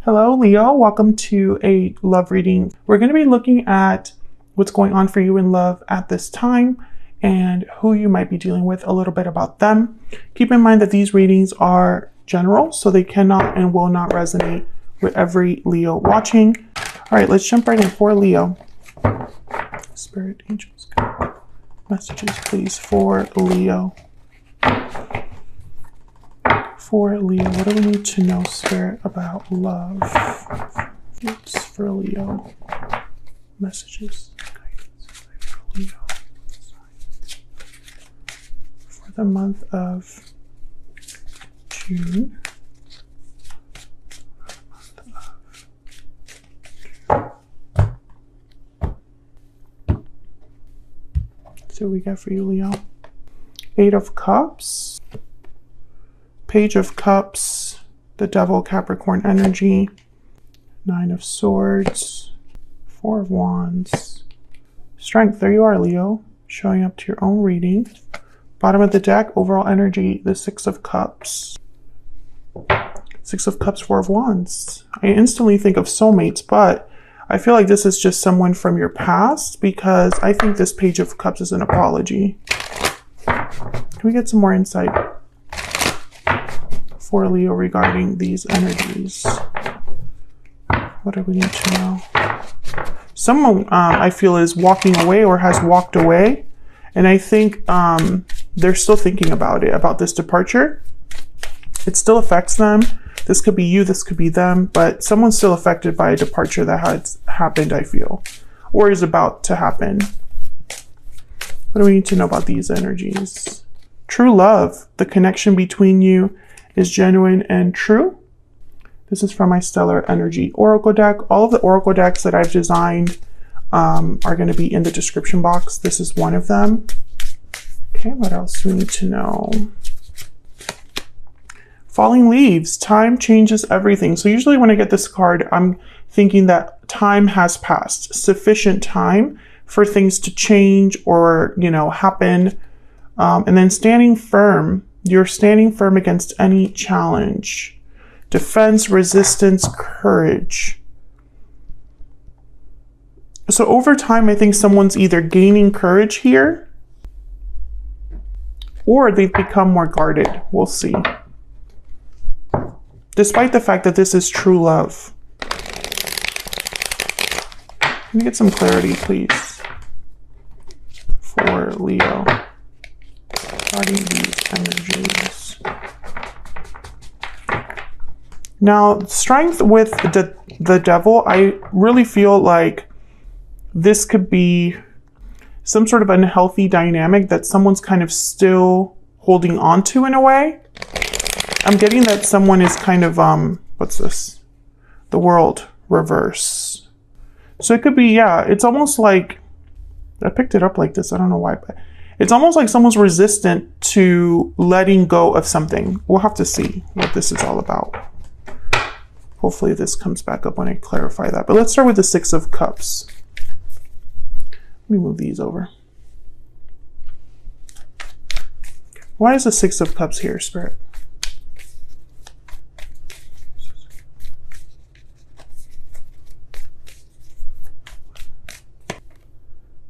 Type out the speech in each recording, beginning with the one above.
Hello, Leo. Welcome to a love reading. We're going to be looking at what's going on for you in love at this time and who you might be dealing with, a little bit about them. Keep in mind that these readings are general, so they cannot and will not resonate with every Leo watching. All right, let's jump right in for Leo. Spirit, angels, messages, please, for Leo. For Leo, what do we need to know, Spirit, about love? It's for Leo. Messages, guidance for Leo. For the month of June. So what we got for you, Leo. 8 of Cups. Page of Cups, the Devil, Capricorn energy, 9 of Swords, 4 of Wands, Strength. There you are, Leo, showing up to your own reading. Bottom of the deck, overall energy, the 6 of Cups. 6 of Cups, 4 of Wands. I instantly think of soulmates, but I feel like this is just someone from your past because I think this Page of Cups is an apology. Can we get some more insight for Leo regarding these energies? What do we need to know? Someone I feel is walking away or has walked away, and I think they're still thinking about it, about this departure. It still affects them. This could be you, this could be them, but someone's still affected by a departure that has happened, I feel, or is about to happen. What do we need to know about these energies? True love, the connection between you is genuine and true. This is from my Stellar Energy Oracle deck. All of the Oracle decks that I've designed are going to be in the description box. This is one of them. Okay, what else do we need to know? Falling leaves. Time changes everything. So usually when I get this card, I'm thinking that time has passed. Sufficient time for things to change or, happen. And then standing firm. You're standing firm against any challenge. Defense, resistance, courage. So over time, I think someone's either gaining courage here or they've become more guarded. We'll see. Despite the fact that this is true love. Let me get some clarity, please, for Leo. Regarding these energies. Now, strength with the Devil, I really feel like this could be some sort of unhealthy dynamic that someone's kind of still holding on to in a way. I'm getting that someone is kind of, what's this? The World reverse. So it could be, yeah, it's almost like, I picked it up like this, I don't know why, but it's almost like someone's resistant to letting go of something. We'll have to see what this is all about. Hopefully this comes back up when I clarify that. But let's start with the 6 of Cups. Let me move these over. Why is the 6 of Cups here, Spirit?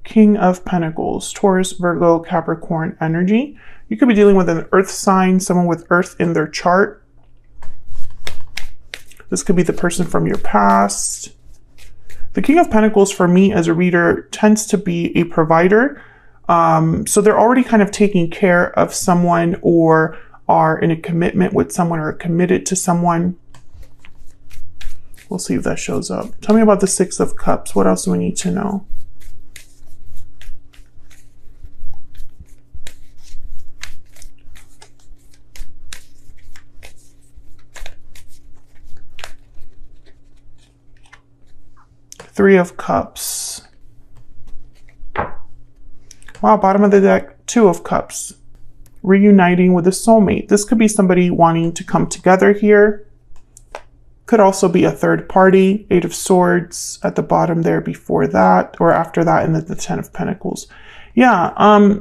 King of Pentacles, Taurus, Virgo, Capricorn energy. You could be dealing with an earth sign, someone with earth in their chart. This could be the person from your past. The King of Pentacles for me as a reader tends to be a provider. So they're already kind of taking care of someone or are in a commitment with someone or committed to someone. We'll see if that shows up. Tell me about the 6 of Cups. What else do we need to know? Three of Cups. Wow, bottom of the deck, 2 of Cups. Reuniting with a soulmate. This could be somebody wanting to come together here. Could also be a third party. 8 of Swords at the bottom there before that or after that, and then the 10 of Pentacles. Yeah,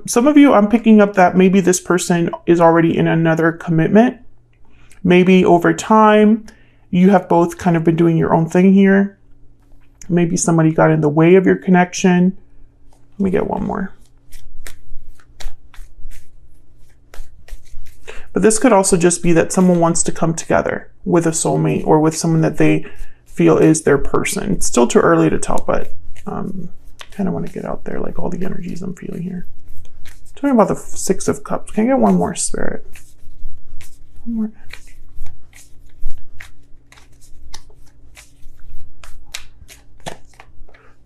some of you, I'm picking up that maybe this person is already in another commitment. Maybe over time, you have both kind of been doing your own thing here. Maybe somebody got in the way of your connection. Let me get one more. But this could also just be that someone wants to come together with a soulmate or with someone that they feel is their person. It's still too early to tell, but kind of want to get out there like all the energies I'm feeling here. Tell me about the Six of Cups. Can I get one more, Spirit? One more.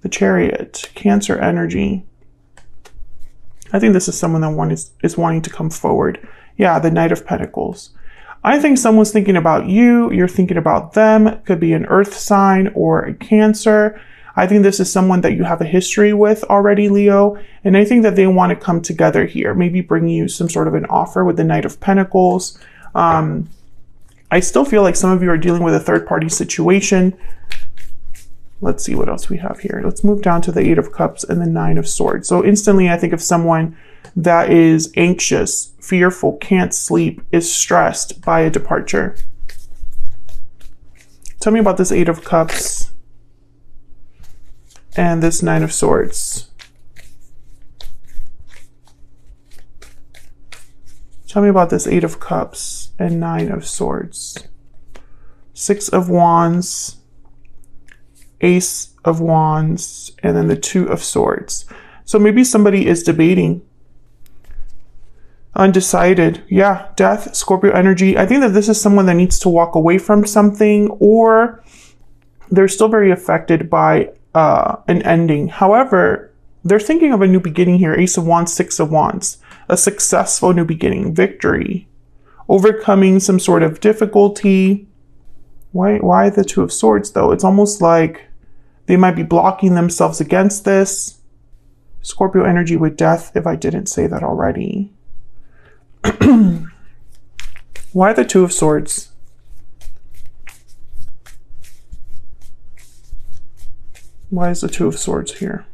The Chariot, Cancer energy. I think this is someone that is wanting to come forward. Yeah, the Knight of Pentacles. I think someone's thinking about you. You're thinking about them. It could be an earth sign or a Cancer. I think this is someone that you have a history with already, Leo. And I think that they want to come together here. Maybe bring you some sort of an offer with the Knight of Pentacles. I still feel like some of you are dealing with a third-party situation. Let's see what else we have here. Let's move down to the Eight of Cups and the Nine of Swords. So instantly I think of someone that is anxious, fearful, can't sleep, is stressed by a departure. Tell me about this Eight of Cups and this Nine of Swords. Tell me about this Eight of Cups and Nine of Swords. Six of Wands, Ace of Wands, and then the Two of Swords. So maybe somebody is debating, undecided. Yeah, Death, Scorpio energy. I think that this is someone that needs to walk away from something, or they're still very affected by an ending. However, they're thinking of a new beginning here. Ace of Wands, Six of Wands. A successful new beginning, victory, overcoming some sort of difficulty. Why the Two of Swords, though? It's almost like they might be blocking themselves against this. Scorpio energy with Death, if I didn't say that already. Why the Two of Swords? Why is the Two of Swords here?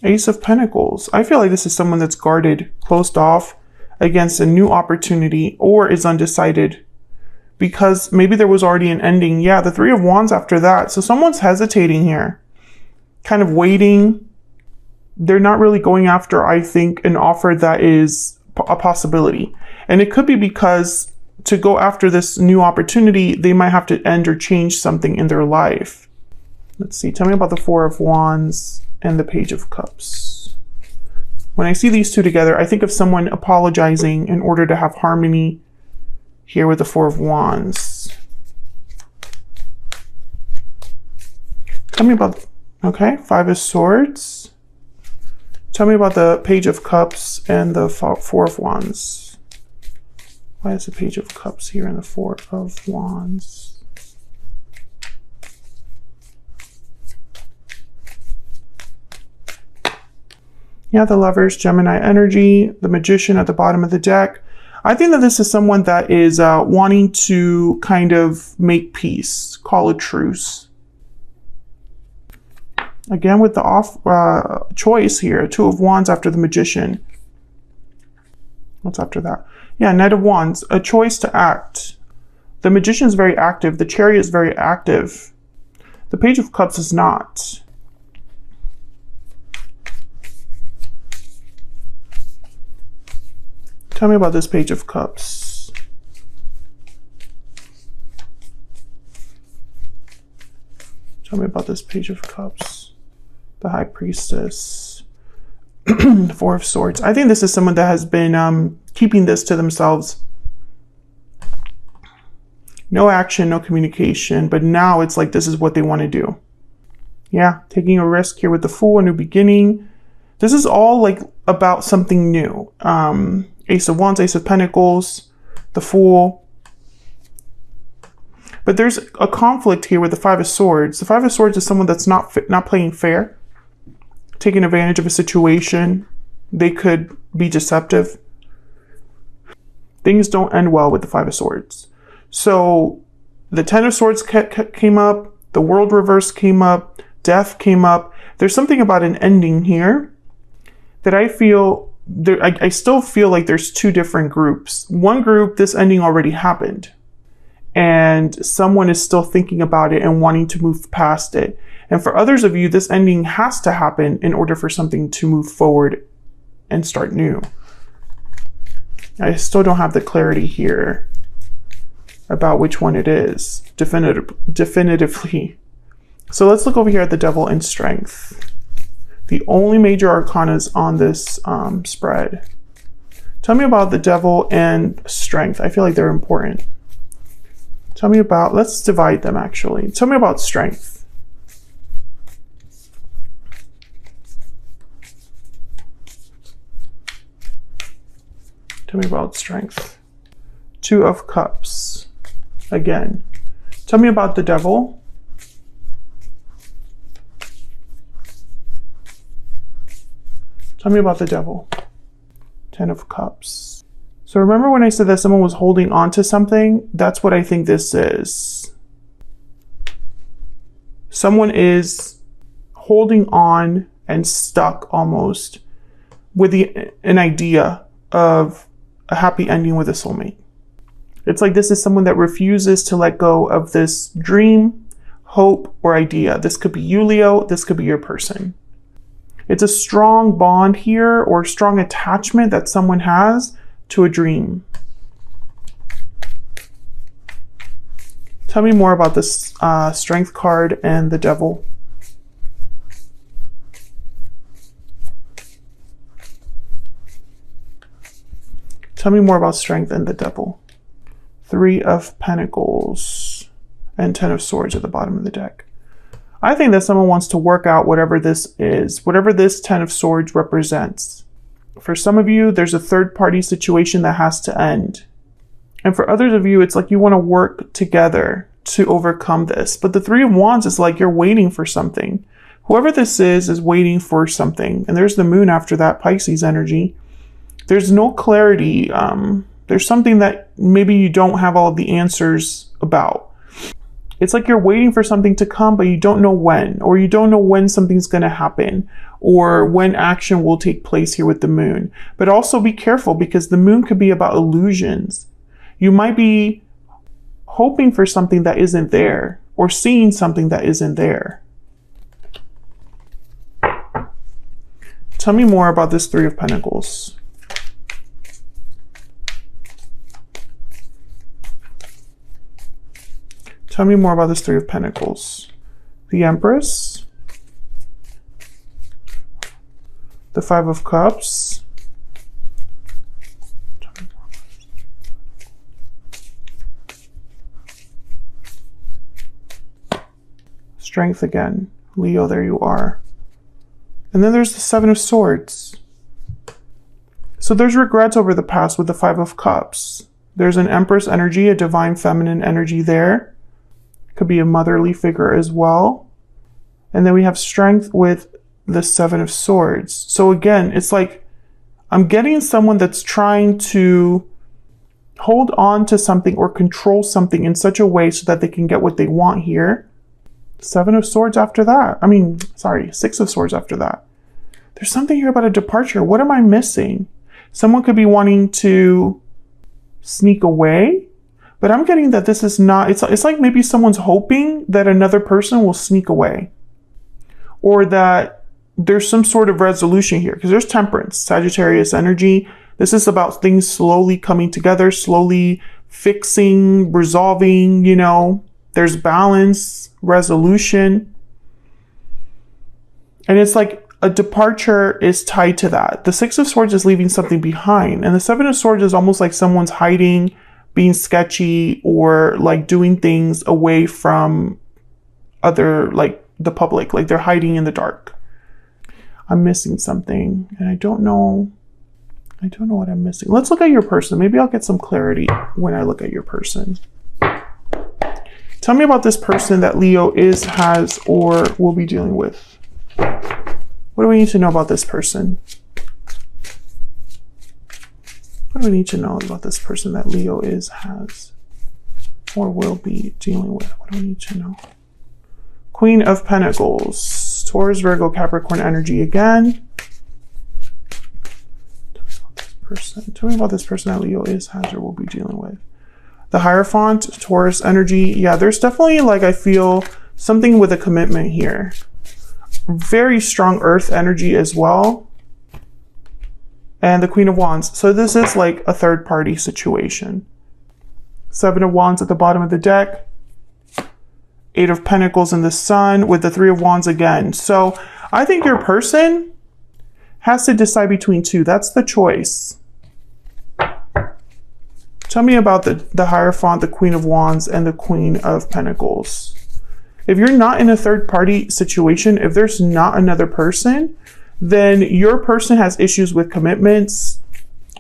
Ace of Pentacles. I feel like this is someone that's guarded, closed off against a new opportunity, or is undecided because maybe there was already an ending. Yeah, the Three of Wands after that. So someone's hesitating here, kind of waiting. They're not really going after, I think, an offer that is a possibility. And it could be because to go after this new opportunity, they might have to end or change something in their life. Let's see. Tell me about the Four of Wands and the Page of Cups. When I see these two together, I think of someone apologizing in order to have harmony here with the Four of Wands. Tell me about, okay, Five of Swords. Tell me about the Page of Cups and the Four of Wands. Why is the Page of Cups here and the Four of Wands? Yeah, the Lovers, Gemini energy, the Magician at the bottom of the deck. I think that this is someone that is wanting to kind of make peace, call a truce. Again, with the off choice here, Two of Wands after the Magician. What's after that? Yeah, Knight of Wands, a choice to act. The Magician is very active. The Chariot is very active. The Page of Cups is not. Tell me about this Page of Cups. Tell me about this Page of Cups. The High Priestess. The Four of Swords. I think this is someone that has been keeping this to themselves. No action, no communication. But now it's like this is what they want to do. Yeah, taking a risk here with the Fool, a new beginning. This is all like about something new. Ace of Wands, Ace of Pentacles, the Fool. But there's a conflict here with the Five of Swords. The Five of Swords is someone that's not playing fair, taking advantage of a situation. They could be deceptive. Things don't end well with the Five of Swords. So the Ten of Swords came up, the World Reverse came up, Death came up. There's something about an ending here that I feel. I still feel like there's two different groups. One group, this ending already happened. and someone is still thinking about it and wanting to move past it. And for others of you, this ending has to happen in order for something to move forward and start new. I still don't have the clarity here about which one it is definitively. So let's look over here at the Devil and Strength. The only major arcanas on this spread. Tell me about the Devil and Strength. I feel like they're important. Tell me about, let's divide them actually. Tell me about Strength. Tell me about Strength. Two of Cups. Again. Tell me about the Devil. Tell me about the Devil. Ten of Cups. So remember when I said that someone was holding on to something? That's what I think this is. Someone is holding on and stuck almost with an idea of a happy ending with a soulmate. It's like this is someone that refuses to let go of this dream, hope, or idea. This could be you, Leo. This could be your person. It's a strong bond here or strong attachment that someone has to a dream. Tell me more about this Strength card and the Devil. Tell me more about Strength and the Devil. Three of Pentacles and Ten of Swords at the bottom of the deck. I think that someone wants to work out whatever this is, whatever this Ten of Swords represents. For some of you, there's a third-party situation that has to end. And for others of you, it's like you want to work together to overcome this. But the Three of Wands is like you're waiting for something. Whoever this is waiting for something. And there's the Moon after that, Pisces energy. There's no clarity. There's something that maybe you don't have all of the answers about. It's like you're waiting for something to come, but you don't know when, or you don't know when something's going to happen, or when action will take place here with the Moon. But also be careful, because the Moon could be about illusions. You might be hoping for something that isn't there, or seeing something that isn't there. Tell me more about this Three of Pentacles. Tell me more about this Three of Pentacles. The Empress. The Five of Cups. Strength again. Leo, there you are. And then there's the Seven of Swords. So there's regrets over the past with the Five of Cups. There's an Empress energy, a divine feminine energy there. Could be a motherly figure as well. And then we have Strength with the Seven of Swords. So again, it's like I'm getting someone that's trying to hold on to something or control something in such a way so that they can get what they want here. Seven of Swords after that. Six of Swords after that. There's something here about a departure. What am I missing? Someone could be wanting to sneak away. But I'm getting that this is not, it's like maybe someone's hoping that another person will sneak away. Or that there's some sort of resolution here. Because there's Temperance, Sagittarius energy. This is about things slowly coming together, slowly fixing, resolving, you know. There's balance, resolution. And it's like a departure is tied to that. The Six of Swords is leaving something behind. And the Seven of Swords is almost like someone's hiding, being sketchy, or like doing things away from other, like the public, like they're hiding in the dark. I'm missing something and I don't know what I'm missing. Let's look at your person. Maybe I'll get some clarity when I look at your person. Tell me about this person that Leo is, has, or will be dealing with. What do we need to know about this person? What do we need to know about this person that Leo is, has, or will be dealing with? What do we need to know? Queen of Pentacles. Taurus, Virgo, Capricorn energy again. Tell me about this person that Leo is, has, or will be dealing with. The Hierophant, Taurus energy. Yeah, there's definitely, like, I feel something with a commitment here. Very strong Earth energy as well. And the Queen of Wands. So this is like a third party situation. 7 of Wands at the bottom of the deck. 8 of Pentacles in the Sun with the 3 of Wands again. So I think your person has to decide between two. That's the choice. Tell me about the Hierophant, the Queen of Wands, and the Queen of Pentacles. If you're not in a third party situation, if there's not another person, then your person has issues with commitments.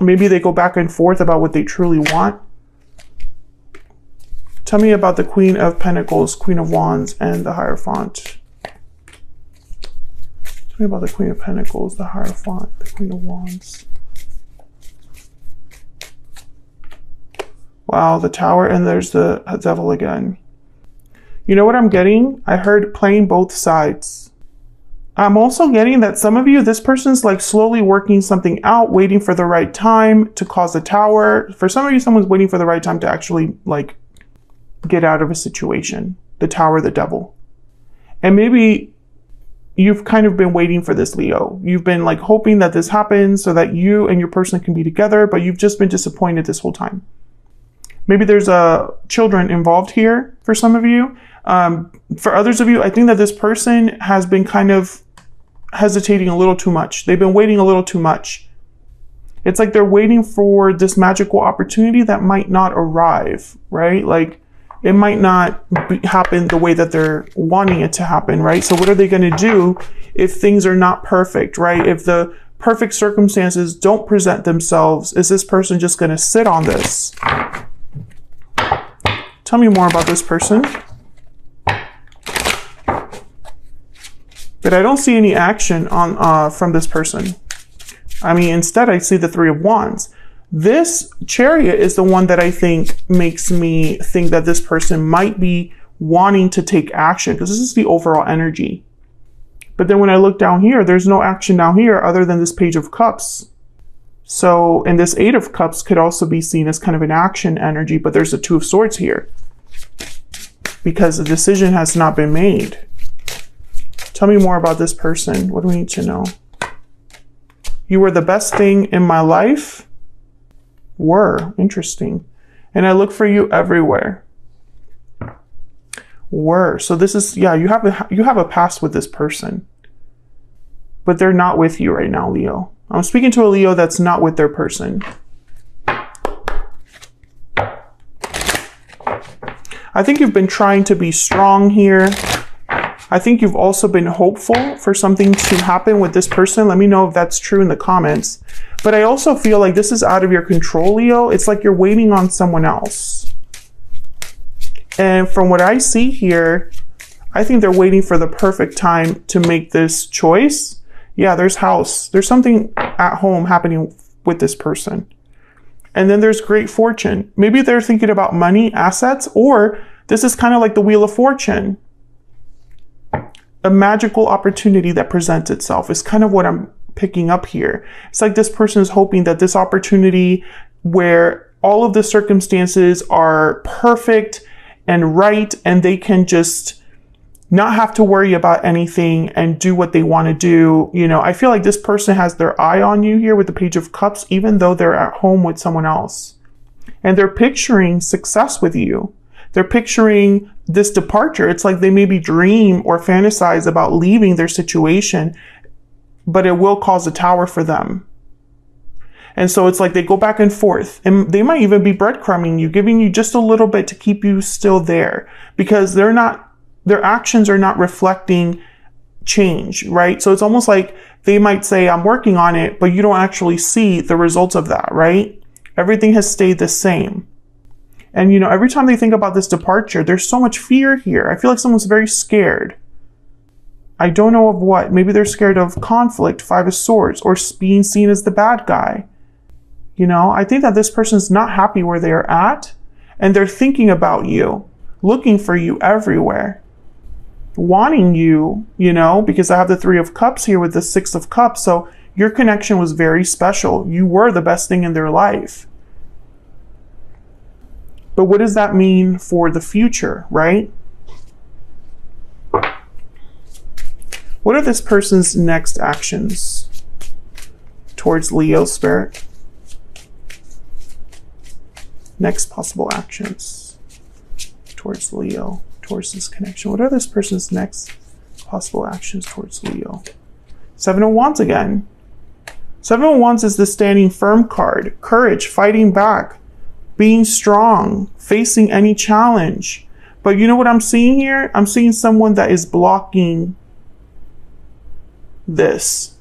Maybe they go back and forth about what they truly want. Tell me about the Queen of Pentacles, Queen of Wands, and the Hierophant. Tell me about the Queen of Pentacles, the Hierophant, the Queen of Wands. Wow, the Tower, and there's the Devil again. You know what I'm getting? I heard playing both sides. I'm also getting that some of you, this person's like slowly working something out, waiting for the right time to cause a tower. For some of you, someone's waiting for the right time to actually like get out of a situation. The Tower, the Devil. And maybe you've kind of been waiting for this, Leo. You've been like hoping that this happens so that you and your person can be together, but you've just been disappointed this whole time. Maybe there's children involved here for some of you. For others of you, I think that this person has been kind of hesitating a little too much. They've been waiting a little too much. It's like they're waiting for this magical opportunity that might not arrive, right? Like it might not happen the way that they're wanting it to happen, right? So what are they going to do if things are not perfect, right? If the perfect circumstances don't present themselves, is this person just going to sit on this? Tell me more about this person. But I don't see any action on from this person. I mean, instead I see the 3 of Wands. This Chariot is the one that I think makes me think that this person might be wanting to take action, because this is the overall energy. But then when I look down here, there's no action down here other than this Page of Cups. So, and this 8 of Cups could also be seen as kind of an action energy, but there's a 2 of Swords here because the decision has not been made. Tell me more about this person. What do we need to know? You were the best thing in my life. Were. Interesting. And I look for you everywhere. Were. So this is, yeah, you have a past with this person. But they're not with you right now, Leo. I'm speaking to a Leo that's not with their person. I think you've been trying to be strong here. I think you've also been hopeful for something to happen with this person. Let me know if that's true in the comments. But I also feel like this is out of your control, Leo. It's like you're waiting on someone else. And from what I see here, I think they're waiting for the perfect time to make this choice. Yeah, there's house. There's something at home happening with this person. And then there's great fortune. Maybe they're thinking about money, assets, or this is kind of like the Wheel of Fortune. A magical opportunity that presents itself is kind of what I'm picking up here. It's like this person is hoping that this opportunity where all of the circumstances are perfect and right, and they can just not have to worry about anything and do what they want to do. You know, I feel like this person has their eye on you here with the Page of Cups, even though they're at home with someone else. And they're picturing success with you. They're picturing this departure. It's like they maybe dream or fantasize about leaving their situation, but it will cause a tower for them. And so it's like they go back and forth, and they might even be breadcrumbing you, giving you just a little bit to keep you still there, because their actions are not reflecting change, right? So it's almost like they might say, I'm working on it, but you don't actually see the results of that, right? Everything has stayed the same. And, you know, every time they think about this departure, there's so much fear here. I feel like someone's very scared. I don't know of what. Maybe they're scared of conflict, 5 of Swords, or being seen as the bad guy. You know, I think that this person's not happy where they're at, and they're thinking about you, looking for you everywhere, wanting you, you know, because I have the 3 of Cups here with the 6 of Cups. So your connection was very special. You were the best thing in their life. But what does that mean for the future, right? What are this person's next actions towards Leo, Spirit? Next possible actions towards Leo, towards this connection. What are this person's next possible actions towards Leo? Seven of Wands again. Seven of Wands is the standing firm card. Courage, fighting back, being strong, facing any challenge. But you know what I'm seeing here? I'm seeing someone that is blocking this.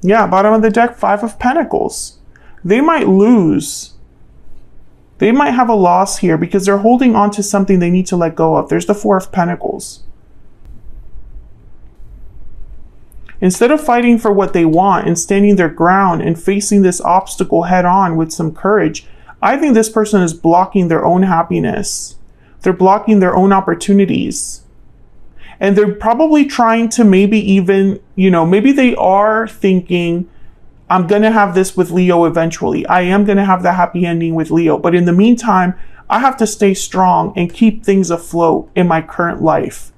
Yeah, bottom of the deck, Five of Pentacles. They might lose. They might have a loss here because they're holding on to something they need to let go of. There's the Four of Pentacles. Instead of fighting for what they want and standing their ground and facing this obstacle head on with some courage, I think this person is blocking their own happiness. They're blocking their own opportunities. And they're probably trying to maybe even, maybe they are thinking, I'm going to have this with Leo eventually. I am going to have the happy ending with Leo. But in the meantime, I have to stay strong and keep things afloat in my current life.